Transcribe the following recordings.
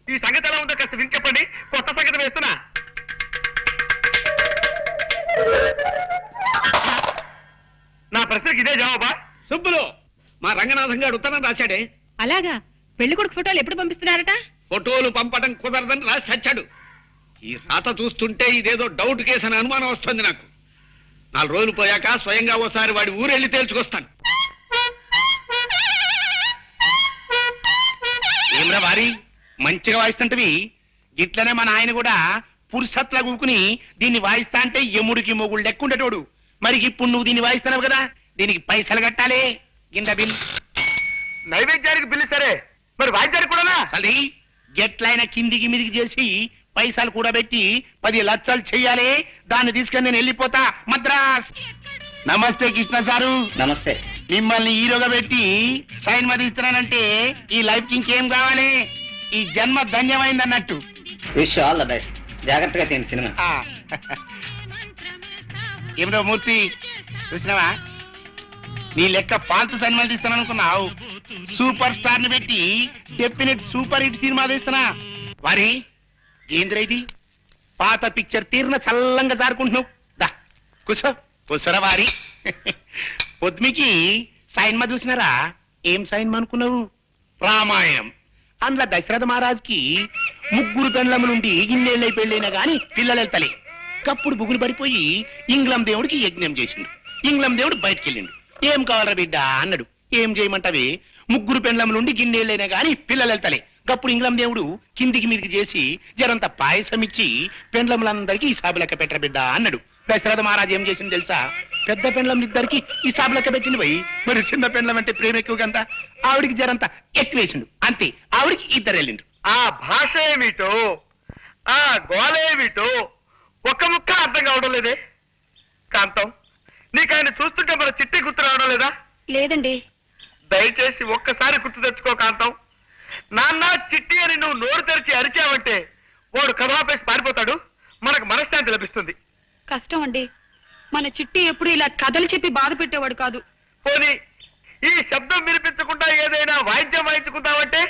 ఈ సంగతి ఎలా ఉందో కాస్త విని చెప్పండి. కొత్త సంగతి వేస్తున్నా. నా ప్రశ్నకి ఇదే జవాబా? సుబ్బులు, మా రంగనాథం గారు ఉత్తరం రాశాడే. అలాగా? పెళ్లి కొడుకు ఫోటోలు ఎప్పుడు పంపిస్తున్నారట? ఫోటోలు పంపడం కుదరదని రాసి చచ్చాడు. ఈ రాత చూస్తుంటే ఇదేదో డౌట్ కేసు అని అనుమానం వస్తుంది నాకు. 4 రోజులు పోయాక స్వయంగా ఓసారి వాడి ఊరెళ్ళి తేల్చుకొస్తాను. ఏమ్రా వారి మంచిగా వాయిస్తుంటవి. ఇట్లనే మన ఆయన కూడా పురుషత్లా కూకుని దీన్ని వాయిస్తా అంటే ఎముడికి మొగుడు లెక్కుండేటోడు. మరి ఇప్పుడు నువ్వు దీన్ని వాయిస్తున్నావు కదా, దీనికి పైసలు కట్టాలి. కింద బిల్. నైవేద్యానికి బిల్లు సరే, మరి వాయిద్యానికి కూడానా? అది ఎట్లయినా కిందికి మీదికి చేసి పైసలు కూడా పెట్టి 10 లక్షలు చెయ్యాలి. దాన్ని తీసుకొని నేను వెళ్ళిపోతా మద్రాస్. నమస్తే కృష్ణ సారు. నమస్తే. మిమ్మల్ని హీరోగా పెట్టి సైన్ మీద ఇస్తున్నానంటే ఈ లైఫ్ కి ఇంకేం కావాలి? ఈ జన్మ ధన్యమైంది అన్నట్టు. Wish all the best. జాగ్రత్తగా తిని సినిమా. ఏమిటో మూర్తి చూసినావా, నీ లెక్క పాల్తు సినిమాలు తీస్తాను అనుకున్నావు. సూపర్ స్టార్ ని పెట్టి డెఫినెట్ సూపర్ హిట్ సినిమా తీస్తున్నా. వారి ఏంద్ర ఇది? పాత పిక్చర్ తీరిన చల్లంగా జారుకుంటున్నావు. దా కూసో. కూసరా వారి. పొద్దుమికి సైన్మా చూసినారా? ఏం సైన్మా అనుకున్నావు? రామాయణం. అందులో దశరథ మహారాజ్కి 3 పెండ్లము నుండి ఇన్నేళ్ళై పెళ్ళైనా గాని పిల్లలు వెళ్తలే. కప్పుడు బుగులు పడిపోయి ఇంగ్లం దేవుడికి యజ్ఞం చేసిండు. ఇంగ్లం దేవుడు బయటికి వెళ్ళిండు. ఏం కావాలరా బిడ్డ అన్నాడు. ఏం చేయమంటావే? 3 పెండ్లము నుండి గిన్నేళ్ళైనా గాని పిల్లలు వెళ్తలే. కప్పుడు ఇంగ్లం దేవుడు కిందికి మీదికి చేసి జరంత పాయసం ఇచ్చి పెండ్లములందరికీ ఈ సాబు లెక్క పెట్టర బిడ్డ అన్నాడు. దశరథ మహారాజు ఏం చేసింది తెలుసా? పెద్ద పెండ్లములిద్దరికి ఈ సాబు లెక్క పెట్టింది పోయి. మరి చిన్న పెండ్లం అంటే ప్రేమ ఎక్కువ కదా, ఆవిడికి జరంత ఎక్కువేసిండు. అంతే, ఆవిడికి 2 వెళ్ళిండు. ఆ భాష ఏమిటో, ఆ గోళ ఏమిటో ఒక్క ముక్క అర్థం కావడం లేదే. కాంతం, నీకు ఆయన చూస్తుంటే మన చిట్టి గుర్తు రావడం లేదా? లేదండి. దయచేసి ఒక్కసారి గుర్తు తెచ్చుకో కాంతం. నాన్న చిట్టి అని నువ్వు నోరు తెరిచి అరిచావంటే వాడు కథాపేసి పారిపోతాడు. మనకు మనశ్శాంతి లభిస్తుంది. కష్టం అండి. మన చిట్టి ఎప్పుడు ఇలా కథలు చెప్పి బాధ పెట్టేవాడు కాదు. పోనీ ఈ శబ్దం వినిపించకుండా ఏదైనా వాయిద్యం వాయించుకుంటావంటే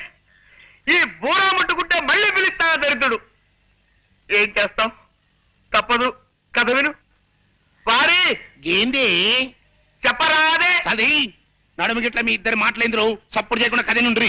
ఈ బూరా ముట్టుకుంటే మళ్ళీ పిలుస్తా దరిద్రుడు. ఏం చేస్తాం, తప్పదు. కథ విను. వారి ఏంది చెప్పరాదే. అది నడుము గిట్ల మీ ఇద్దరు మాటలేంద్రు. సప్పుడు చేయకుండా కథ నుండి